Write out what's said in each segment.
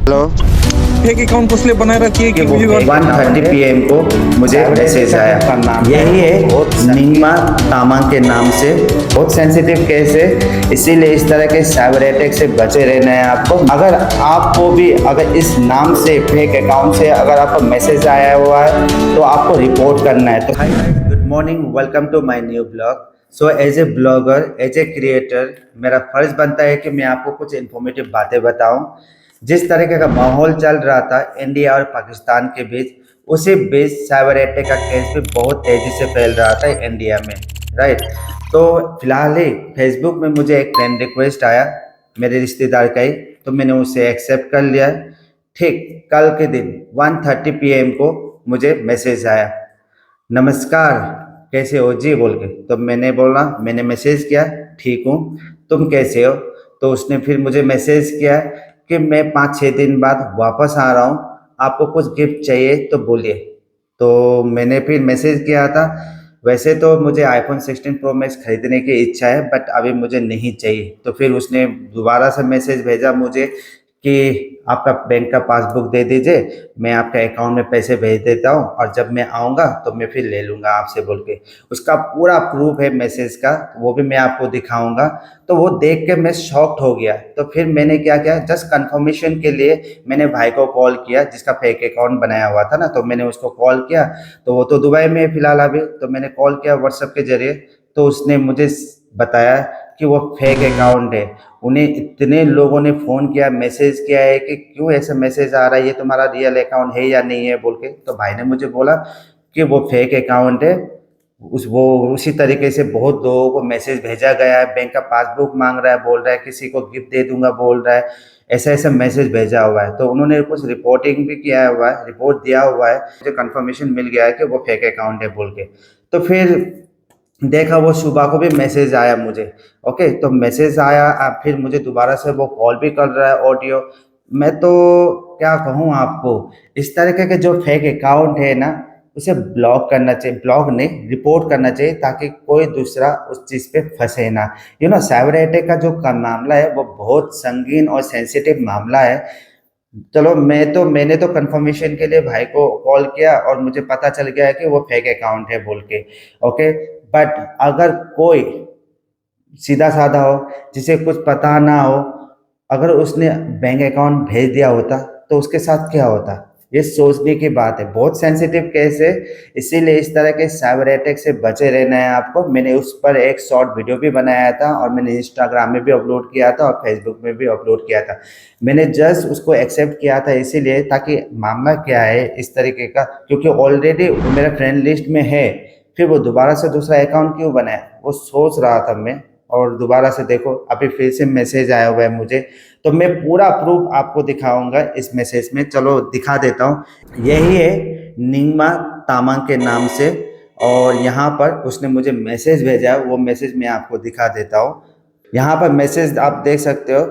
Hello. Fake account उसने बना रखी है कि व्यूअर 1:30 PM को मुझे मैसेज आया। यही है नीमा तामांग के नाम से, बहुत सेंसिटिव केस है, इसीलिए इस तरह के साइबर अटैक से बचे रहना है आपको। अगर आपको भी अगर इस नाम से फेक अकाउंट से अगर आपको मैसेज आया हुआ है तो आपको रिपोर्ट करना है। तो hi guys, good morning, welcome to my new blog. So as a blogger, as a creator, मेरा फर्ज बनता है कि मैं आपको कुछ इन्फॉर्मेटिव बातें बताऊं। जिस तरीके का माहौल चल रहा था इंडिया और पाकिस्तान के बीच, उसी बीच साइबर अटैक का केस भी बहुत तेजी से फैल रहा था इंडिया में, राइट। तो फिलहाल ही फेसबुक में मुझे एक फ्रेंड रिक्वेस्ट आया मेरे रिश्तेदार का ही, तो मैंने उसे एक्सेप्ट कर लिया। ठीक कल के दिन 1:30 PM को मुझे मैसेज आया, नमस्कार कैसे हो जी बोल के। तो मैंने बोला, मैंने मैसेज किया ठीक हूँ, तुम कैसे हो। तो उसने फिर मुझे मैसेज किया कि मैं 5-6 दिन बाद वापस आ रहा हूँ, आपको कुछ गिफ्ट चाहिए तो बोलिए। तो मैंने फिर मैसेज किया था, वैसे तो मुझे iPhone 16 Pro Max खरीदने की इच्छा है बट अभी मुझे नहीं चाहिए। तो फिर उसने दोबारा से मैसेज भेजा मुझे कि आपका बैंक का पासबुक दे दीजिए, मैं आपके अकाउंट में पैसे भेज देता हूँ और जब मैं आऊँगा तो मैं फिर ले लूँगा आपसे बोल के। उसका पूरा प्रूफ है मैसेज का, वो भी मैं आपको दिखाऊँगा। तो वो देख के मैं शॉक्ड हो गया। तो फिर मैंने क्या किया, जस्ट कंफर्मेशन के लिए मैंने भाई को कॉल किया जिसका फेक अकाउंट बनाया हुआ था ना, तो मैंने उसको कॉल किया। तो वो तो दुबई में है फिलहाल अभी, तो मैंने कॉल किया व्हाट्सएप के जरिए। तो उसने मुझे बताया कि वो फेक अकाउंट है। उन्हें इतने लोगों ने फ़ोन किया, मैसेज किया है कि क्यों ऐसा मैसेज आ रहा है, ये तुम्हारा रियल अकाउंट है या नहीं है बोल के। तो भाई ने मुझे बोला कि वो फेक अकाउंट है, उसी तरीके से बहुत लोगों को मैसेज भेजा गया है, बैंक का पासबुक मांग रहा है, बोल रहा है किसी को गिफ्ट दे दूंगा बोल रहा है, ऐसा ऐसा मैसेज भेजा हुआ है। तो उन्होंने कुछ रिपोर्टिंग भी किया हुआ है, रिपोर्ट दिया हुआ है, मुझे कंफर्मेशन मिल गया है कि वो फेक अकाउंट है बोल के। तो फिर देखा वो सुबह को भी मैसेज आया मुझे। ओके, तो मैसेज आया, अब फिर मुझे दोबारा से वो कॉल भी कर रहा है ऑडियो। मैं तो क्या कहूँ आपको, इस तरीके के जो फेक अकाउंट है ना, उसे ब्लॉक करना चाहिए, ब्लॉक नहीं रिपोर्ट करना चाहिए, ताकि कोई दूसरा उस चीज़ पे फंसे ना। साइबर अटैक का जो मामला है वो बहुत संगीन और सेंसिटिव मामला है। चलो मैंने तो कंफर्मेशन के लिए भाई को कॉल किया और मुझे पता चल गया है कि वो फेक अकाउंट है बोल के। ओके, बट अगर कोई सीधा साधा हो, जिसे कुछ पता ना हो, अगर उसने बैंक अकाउंट भेज दिया होता तो उसके साथ क्या होता, ये सोचने की बात है। बहुत सेंसिटिव केस है, इसीलिए इस तरह के साइबर अटैक से बचे रहना है आपको। मैंने उस पर एक शॉर्ट वीडियो भी बनाया था और मैंने इंस्टाग्राम में भी अपलोड किया था और फेसबुक में भी अपलोड किया था। मैंने जस्ट उसको एक्सेप्ट किया था इसीलिए, ताकि मामला क्या है इस तरीके का, क्योंकि ऑलरेडी मेरा फ्रेंड लिस्ट में है, फिर वो दोबारा से दूसरा अकाउंट क्यों बनाया, वो सोच रहा था मैं। और दोबारा से देखो अभी फिर से मैसेज आया हुआ है मुझे, तो मैं पूरा प्रूफ आपको दिखाऊंगा इस मैसेज में। चलो दिखा देता हूँ। यही है निंगमा तामांग के नाम से, और यहाँ पर उसने मुझे मैसेज भेजा है, वो मैसेज मैं आपको दिखा देता हूँ। यहाँ पर मैसेज आप देख सकते हो,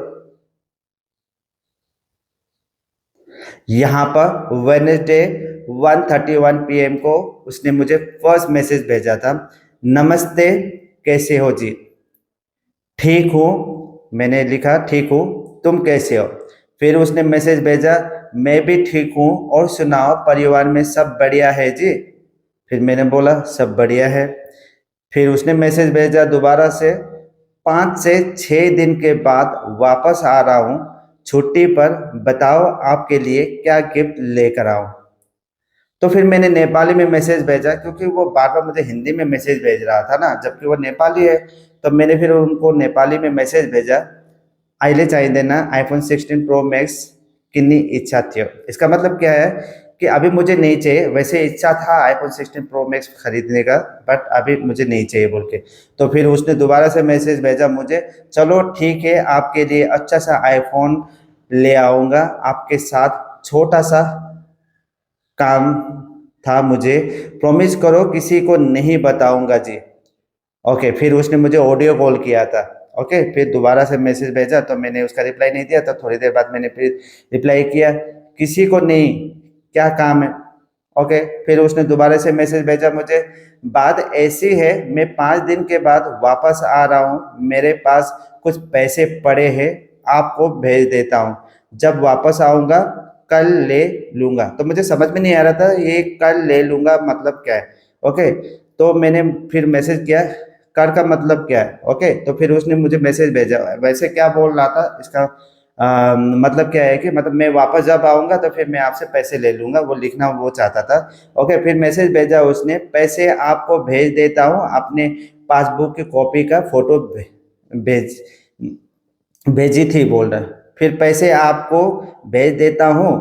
यहाँ पर वेडनेसडे 1:31 PM को उसने मुझे फर्स्ट मैसेज भेजा था, नमस्ते कैसे हो जी। ठीक हूँ, मैंने लिखा ठीक हूँ, तुम कैसे हो। फिर उसने मैसेज भेजा, मैं भी ठीक हूँ और सुनाओ परिवार में सब बढ़िया है जी। फिर मैंने बोला सब बढ़िया है। फिर उसने मैसेज भेजा दोबारा से, 5 से 6 दिन के बाद वापस आ रहा हूँ छुट्टी पर, बताओ आपके लिए क्या गिफ्ट लेकर आऊँ। तो फिर मैंने नेपाली में मैसेज भेजा, क्योंकि वो बार बार मुझे हिंदी में मैसेज भेज रहा था ना, जबकि वो नेपाली है। तो मैंने फिर उनको नेपाली में मैसेज भेजा, आइले चाहिए देना iPhone 16 Pro Max किन्नी इच्छा थी। इसका मतलब क्या है कि अभी मुझे नहीं चाहिए, वैसे इच्छा था iPhone 16 Pro Max खरीदने का, बट अभी मुझे नहीं चाहिए बोल के। तो फिर उसने दोबारा से मैसेज भेजा मुझे, चलो ठीक है आपके लिए अच्छा सा आईफोन ले आऊँगा, आपके साथ छोटा सा काम था मुझे, प्रॉमिस करो किसी को नहीं बताऊंगा जी। ओके, फिर उसने मुझे ऑडियो कॉल किया था। ओके, फिर दोबारा से मैसेज भेजा, तो मैंने उसका रिप्लाई नहीं दिया, तो थोड़ी देर बाद मैंने फिर रिप्लाई किया, किसी को नहीं, क्या काम है। ओके, फिर उसने दोबारा से मैसेज भेजा मुझे, बात ऐसी है मैं 5 दिन के बाद वापस आ रहा हूँ, मेरे पास कुछ पैसे पड़े हैं, आपको भेज देता हूँ। जब वापस आऊंगा कल ले लूंगा। तो मुझे समझ में नहीं आ रहा था ये कल ले लूंगा मतलब क्या है। ओके, तो मैंने फिर मैसेज किया कर का मतलब क्या है। ओके, तो फिर उसने मुझे मैसेज भेजा। वैसे क्या बोल रहा था इसका मतलब क्या है कि मतलब मैं वापस जब आऊंगा तो फिर मैं आपसे पैसे ले लूंगा, वो लिखना वो चाहता था। ओके, फिर मैसेज भेजा उसने, पैसे आपको भेज देता हूँ, अपने पासबुक की कॉपी का फोटो भेज भेजी थी बोल रहा है। फिर पैसे आपको भेज देता हूँ,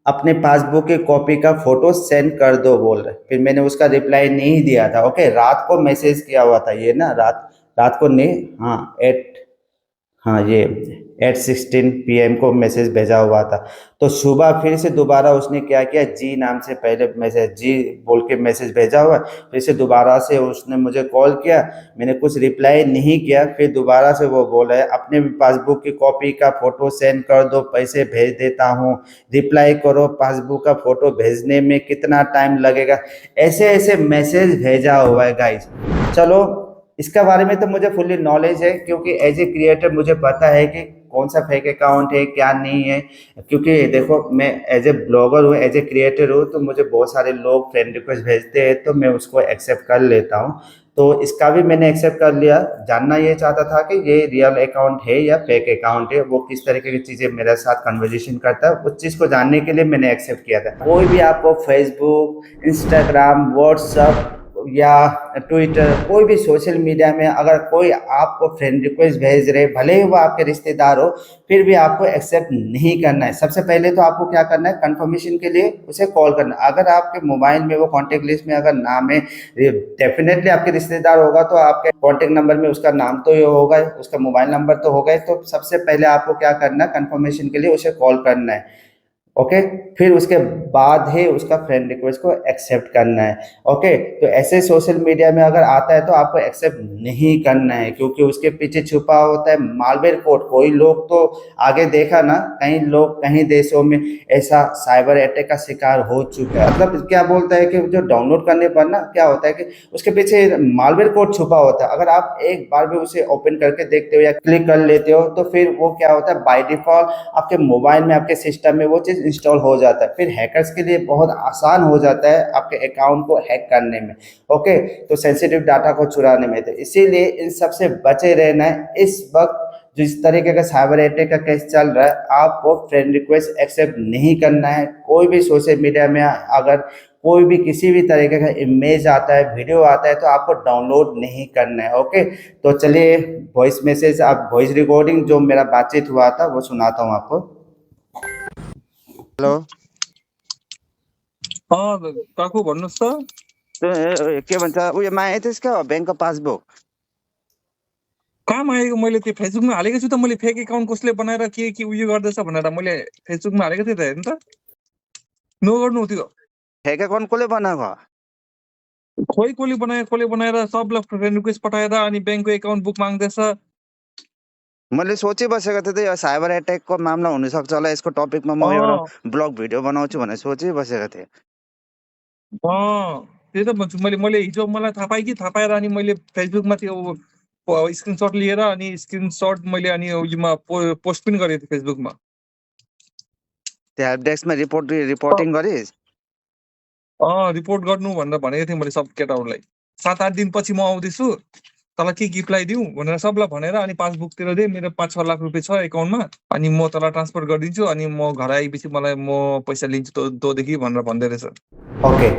अपने पासबुक की कॉपी का फोटो सेंड कर दो बोल रहे। फिर मैंने उसका रिप्लाई नहीं दिया था। ओके, रात को मैसेज किया हुआ था ये ना, रात रात को नहीं, हाँ हाँ ये 8:16 PM को मैसेज भेजा हुआ था। तो सुबह फिर से दोबारा उसने क्या किया, जी नाम से पहले मैसेज जी बोल के मैसेज भेजा हुआ। फिर से दोबारा से उसने मुझे कॉल किया, मैंने कुछ रिप्लाई नहीं किया। फिर दोबारा से वो बोला है अपने पासबुक की कॉपी का फोटो सेंड कर दो, पैसे भेज देता हूँ, रिप्लाई करो, पासबुक का फोटो भेजने में कितना टाइम लगेगा, ऐसे ऐसे मैसेज भेजा हुआ है गाइस। चलो, इसका बारे में तो मुझे फुल्ली नॉलेज है, क्योंकि एज ए क्रिएटर मुझे पता है कि कौन सा फेक अकाउंट है क्या नहीं है। क्योंकि देखो, मैं एज ए ब्लॉगर हूँ, एज ए क्रिएटर हूँ, तो मुझे बहुत सारे लोग फ्रेंड रिक्वेस्ट भेजते हैं, तो मैं उसको एक्सेप्ट कर लेता हूँ। तो इसका भी मैंने एक्सेप्ट कर लिया। जानना ये चाहता था कि ये रियल अकाउंट है या फेक अकाउंट है, वो किस तरीके की चीज़ें मेरे साथ कन्वर्जेशन करता है, उस चीज़ को जानने के लिए मैंने एक्सेप्ट किया था। कोई भी आपको फेसबुक, इंस्टाग्राम, व्हाट्सअप या ट्विटर, कोई भी सोशल मीडिया में अगर कोई आपको फ्रेंड रिक्वेस्ट भेज रहे, भले ही वो आपके रिश्तेदार हो, फिर भी आपको एक्सेप्ट नहीं करना है। सबसे पहले तो आपको क्या करना है, कंफर्मेशन के लिए उसे कॉल करना है। अगर आपके मोबाइल में वो कॉन्टेक्ट लिस्ट में अगर नाम है, डेफिनेटली आपके रिश्तेदार होगा, तो आपके कॉन्टेक्ट नंबर में उसका नाम तो ये होगा, उसका मोबाइल नंबर तो होगा ही। तो सबसे पहले आपको क्या करना है, कंफर्मेशन के लिए उसे कॉल करना है। ओके, फिर उसके बाद ही उसका फ्रेंड रिक्वेस्ट को एक्सेप्ट करना है। ओके, तो ऐसे सोशल मीडिया में अगर आता है तो आपको एक्सेप्ट नहीं करना है, क्योंकि उसके पीछे छुपा होता है मालवेयर कोड। कोई लोग तो आगे देखा ना, कई लोग कई देशों में ऐसा साइबर अटैक का शिकार हो चुका है। मतलब क्या बोलता है कि जो डाउनलोड करने पर ना क्या होता है कि उसके पीछे मालवेयर कोड छुपा होता है। अगर आप एक बार भी उसे ओपन करके देखते हो या क्लिक कर लेते हो, तो फिर वो क्या होता है, बाय डिफॉल्ट आपके मोबाइल में, आपके सिस्टम में वो चीज़ इंस्टॉल हो जाता है। फिर हैकर्स के लिए बहुत आसान हो जाता है आपके अकाउंट को हैक करने में। ओके, तो सेंसिटिव डाटा को चुराने में। तो इसीलिए इन सब से बचे रहना है। इस वक्त जिस तरीके का साइबर अटैक का केस चल रहा है, आपको फ्रेंड रिक्वेस्ट एक्सेप्ट नहीं करना है। कोई भी सोशल मीडिया में अगर कोई भी किसी भी तरीके का इमेज आता है, वीडियो आता है, तो आपको डाउनलोड नहीं करना है। ओके, तो चलिए वॉइस मैसेज, आप वॉइस रिकॉर्डिंग जो मेरा बातचीत हुआ था वो सुनाता हूँ आपको। हेलो, काकु भन्नुहोस् त। के भन्छ उयोमा आयो त्यसको ब्याङ्कको पासबुक। कहाँ आएको, मैले त्यो फेसबुकमा हालेको छु त। मैले फेक एकाउन्ट कसले बनाएर के उयो गर्दैछ भनेर मैले फेसबुकमा हालेको थिएँ त, हेर्नु त। नो गर्नु त्यो। फेक अकाउन्ट कसले बनाएको? खोइ कसले बनाएर सबलाई फ्रेन्ड रिक्वेस्ट पठाएर अनि ब्याङ्कको एकाउन्ट बुक माग्दैछ। मैले सोचिबसेको थिएँ त यो साइबर अट्याकको मामला हुनसक्छ होला, यसको टपिकमा म एउटा ब्लग भिडियो बनाउँछु भनेर सोचिबसेको थिएँ। त्यही त भन्छु मैले हिजो मलाई थाहा पाएँ कि थाहा पाएर अनि मैले फेसबुकमा त्यो स्क्रिनसट लिएर अनि स्क्रिनसट मैले अनि उयोमा पोस्ट पनि गरेको थिएँ फेसबुकमा। त्यो हेल्प डेस्कमा रिपोर्टिङ गरिस्? रिपोर्ट गर्नु भनेर भनेको थिएँ मैले सब केटाहरूलाई। 7-8 दिनपछि म आउँदैछु, तँलाई के गिफ्ट ल्याइदिउँ भनेर सबलाई भनेर अनि पासबुकतिर दे, मेरो 5-6 लाख रुपियाँ छ एकाउन्टमा, अनि म तँलाई ट्रान्सफर गरिदिन्छु, अनि म घर आएपछि म पैसा लिन्छु तँदेखि भनेर भन्दै रहेछ। ओके,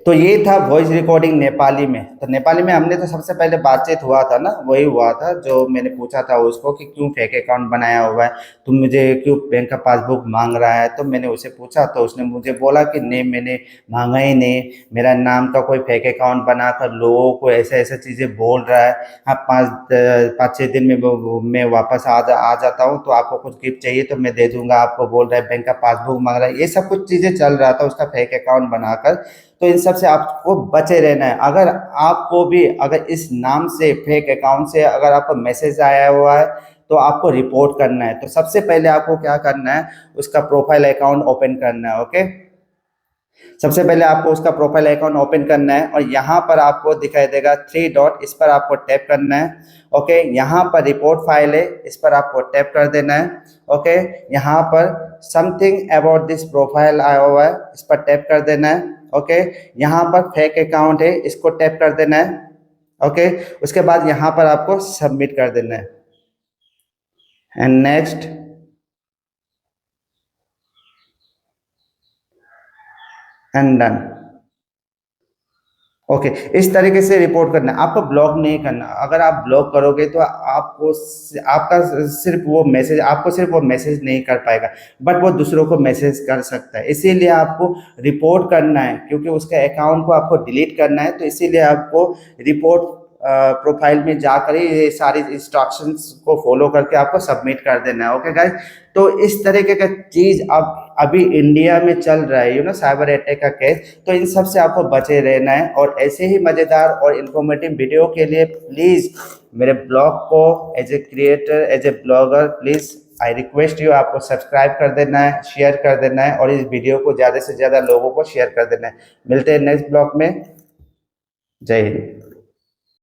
तो ये था वॉइस रिकॉर्डिंग नेपाली में। तो नेपाली में हमने तो सबसे पहले बातचीत हुआ था ना, वही हुआ था जो मैंने पूछा था उसको कि क्यों फेक अकाउंट बनाया हुआ है, तुम मुझे क्यों बैंक का पासबुक मांग रहा है। तो मैंने उसे पूछा तो उसने मुझे बोला कि नहीं, मैंने मांगा ही नहीं, मेरा नाम का कोई फेक अकाउंट बनाकर लोगों को ऐसे ऐसे चीज़ें बोल रहा है। हाँ, 5-6 दिन में मैं वापस आ जाता हूँ, तो आपको कुछ गिफ्ट चाहिए तो मैं दे दूंगा, आपको बोल रहा है बैंक का पासबुक मांग रहा है, ये सब कुछ चीज़ें चल रहा था उसका फेक अकाउंट बनाकर। तो इन सब से आपको बचे रहना है। अगर आपको भी अगर इस नाम से फेक अकाउंट से अगर आपको मैसेज आया हुआ है, तो आपको रिपोर्ट करना है। तो सबसे पहले आपको क्या करना है, उसका प्रोफाइल अकाउंट ओपन करना है। ओके, सबसे पहले आपको उसका प्रोफाइल अकाउंट ओपन करना है और यहाँ पर आपको दिखाई देगा 3 डॉट, इस पर आपको टैप करना है। ओके, यहाँ पर रिपोर्ट फाइल है, इस पर आपको टैप कर देना है। ओके, यहाँ पर समथिंग अबाउट दिस प्रोफाइल आया हुआ है, इस पर टैप कर देना है। ओके, यहाँ पर फेक अकाउंट है, इसको टैप कर देना है। ओके, उसके बाद यहाँ पर आपको सबमिट कर देना है and next and done. Okay, इस तरीके से रिपोर्ट करना है, आपको ब्लॉक नहीं करना। अगर आप ब्लॉक करोगे तो आपको आपका सिर्फ वो मैसेज नहीं कर पाएगा, बट वो दूसरों को मैसेज कर सकता है। इसीलिए आपको रिपोर्ट करना है, क्योंकि उसके अकाउंट को आपको डिलीट करना है। तो इसीलिए आपको रिपोर्ट प्रोफाइल में जाकर ही ये सारी इंस्ट्रक्शंस को फॉलो करके आपको सबमिट कर देना है। ओके गाइस, तो इस तरीके का चीज अब अभी इंडिया में चल रहा है, साइबर अटैक का केस। तो इन सब से आपको बचे रहना है। और ऐसे ही मजेदार और इन्फॉर्मेटिव वीडियो के लिए प्लीज मेरे ब्लॉग को as a creator, as a blogger, please I request you, आपको सब्सक्राइब कर देना है, शेयर कर देना है और इस वीडियो को ज्यादा से ज्यादा लोगों को शेयर कर देना है। मिलते हैं नेक्स्ट ब्लॉग में। जय हिंद।